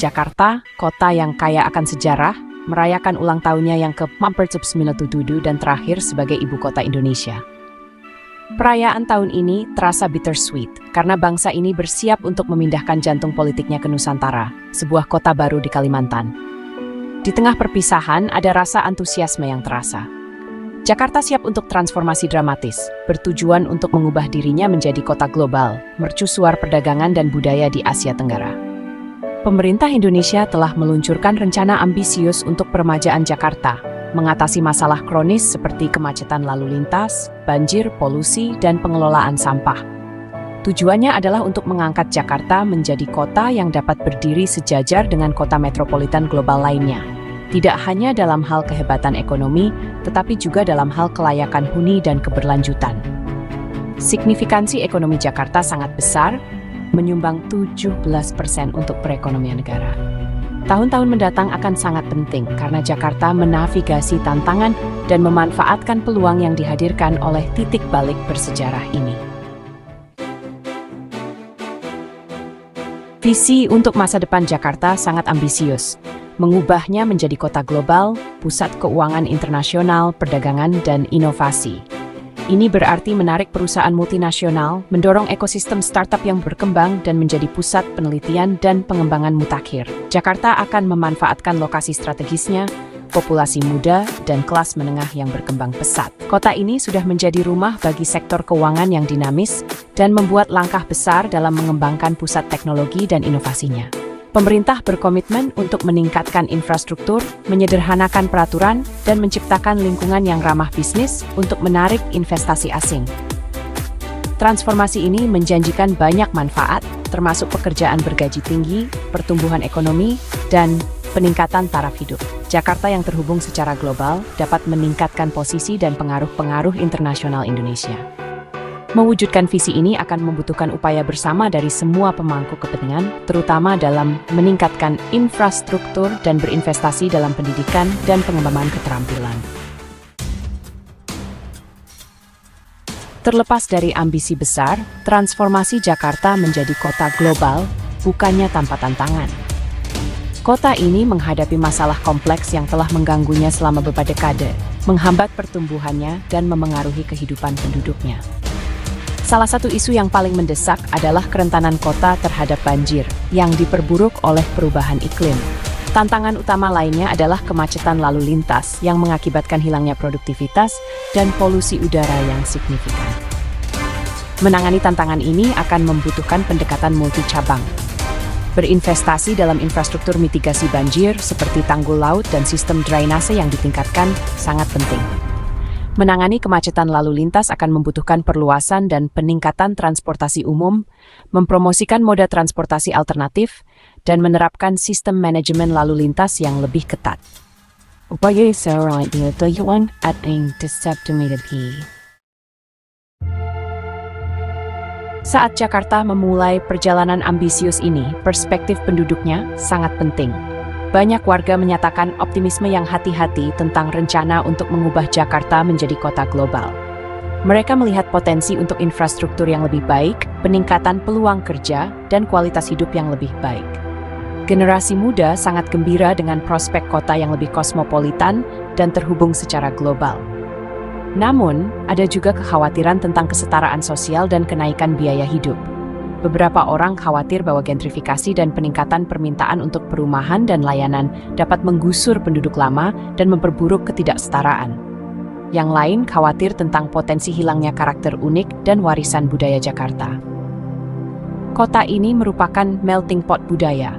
Jakarta, kota yang kaya akan sejarah, merayakan ulang tahunnya yang ke-47 dan terakhir sebagai ibu kota Indonesia. Perayaan tahun ini terasa bittersweet karena bangsa ini bersiap untuk memindahkan jantung politiknya ke Nusantara, sebuah kota baru di Kalimantan. Di tengah perpisahan ada rasa antusiasme yang terasa. Jakarta siap untuk transformasi dramatis, bertujuan untuk mengubah dirinya menjadi kota global, mercusuar perdagangan dan budaya di Asia Tenggara. Pemerintah Indonesia telah meluncurkan rencana ambisius untuk peremajaan Jakarta, mengatasi masalah kronis seperti kemacetan lalu lintas, banjir, polusi, dan pengelolaan sampah. Tujuannya adalah untuk mengangkat Jakarta menjadi kota yang dapat berdiri sejajar dengan kota metropolitan global lainnya. Tidak hanya dalam hal kehebatan ekonomi, tetapi juga dalam hal kelayakan huni dan keberlanjutan. Signifikansi ekonomi Jakarta sangat besar, menyumbang 17% untuk perekonomian negara. Tahun-tahun mendatang akan sangat penting karena Jakarta menavigasi tantangan dan memanfaatkan peluang yang dihadirkan oleh titik balik bersejarah ini. Visi untuk masa depan Jakarta sangat ambisius, mengubahnya menjadi kota global, pusat keuangan internasional, perdagangan, dan inovasi. Ini berarti menarik perusahaan multinasional, mendorong ekosistem startup yang berkembang dan menjadi pusat penelitian dan pengembangan mutakhir. Jakarta akan memanfaatkan lokasi strategisnya, populasi muda, dan kelas menengah yang berkembang pesat. Kota ini sudah menjadi rumah bagi sektor keuangan yang dinamis dan membuat langkah besar dalam mengembangkan pusat teknologi dan inovasinya. Pemerintah berkomitmen untuk meningkatkan infrastruktur, menyederhanakan peraturan, dan menciptakan lingkungan yang ramah bisnis untuk menarik investasi asing. Transformasi ini menjanjikan banyak manfaat, termasuk pekerjaan bergaji tinggi, pertumbuhan ekonomi, dan peningkatan taraf hidup. Jakarta yang terhubung secara global dapat meningkatkan posisi dan pengaruh internasional Indonesia. Mewujudkan visi ini akan membutuhkan upaya bersama dari semua pemangku kepentingan, terutama dalam meningkatkan infrastruktur dan berinvestasi dalam pendidikan dan pengembangan keterampilan. Terlepas dari ambisi besar, transformasi Jakarta menjadi kota global bukannya tanpa tantangan. Kota ini menghadapi masalah kompleks yang telah mengganggunya selama beberapa dekade, menghambat pertumbuhannya dan memengaruhi kehidupan penduduknya. Salah satu isu yang paling mendesak adalah kerentanan kota terhadap banjir yang diperburuk oleh perubahan iklim. Tantangan utama lainnya adalah kemacetan lalu lintas yang mengakibatkan hilangnya produktivitas dan polusi udara yang signifikan. Menangani tantangan ini akan membutuhkan pendekatan multi-cabang. Berinvestasi dalam infrastruktur mitigasi banjir seperti tanggul laut dan sistem drainase yang ditingkatkan sangat penting. Menangani kemacetan lalu lintas akan membutuhkan perluasan dan peningkatan transportasi umum, mempromosikan moda transportasi alternatif, dan menerapkan sistem manajemen lalu lintas yang lebih ketat. Upaya seorang tujuan ating diseptimidati. Saat Jakarta memulai perjalanan ambisius ini, perspektif penduduknya sangat penting. Banyak warga menyatakan optimisme yang hati-hati tentang rencana untuk mengubah Jakarta menjadi kota global. Mereka melihat potensi untuk infrastruktur yang lebih baik, peningkatan peluang kerja, dan kualitas hidup yang lebih baik. Generasi muda sangat gembira dengan prospek kota yang lebih kosmopolitan dan terhubung secara global. Namun, ada juga kekhawatiran tentang kesetaraan sosial dan kenaikan biaya hidup. Beberapa orang khawatir bahwa gentrifikasi dan peningkatan permintaan untuk perumahan dan layanan dapat menggusur penduduk lama dan memperburuk ketidaksetaraan. Yang lain khawatir tentang potensi hilangnya karakter unik dan warisan budaya Jakarta. Kota ini merupakan melting pot budaya,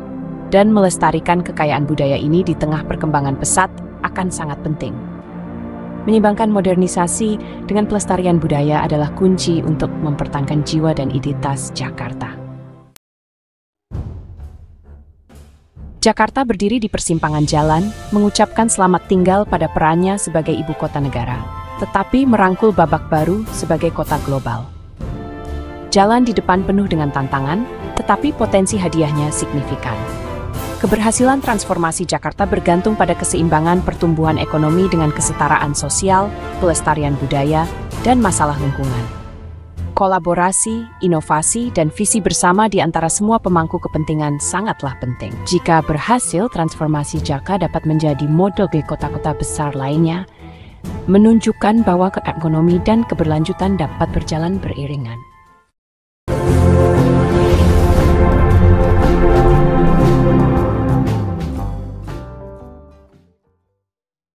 dan melestarikan kekayaan budaya ini di tengah perkembangan pesat akan sangat penting. Menyeimbangkan modernisasi dengan pelestarian budaya adalah kunci untuk mempertahankan jiwa dan identitas Jakarta. Jakarta berdiri di persimpangan jalan, mengucapkan selamat tinggal pada perannya sebagai ibu kota negara, tetapi merangkul babak baru sebagai kota global. Jalan di depan penuh dengan tantangan, tetapi potensi hadiahnya signifikan. Keberhasilan transformasi Jakarta bergantung pada keseimbangan pertumbuhan ekonomi dengan kesetaraan sosial, pelestarian budaya, dan masalah lingkungan. Kolaborasi, inovasi, dan visi bersama di antara semua pemangku kepentingan sangatlah penting. Jika berhasil, transformasi Jakarta dapat menjadi model bagi kota-kota besar lainnya, menunjukkan bahwa ekonomi dan keberlanjutan dapat berjalan beriringan.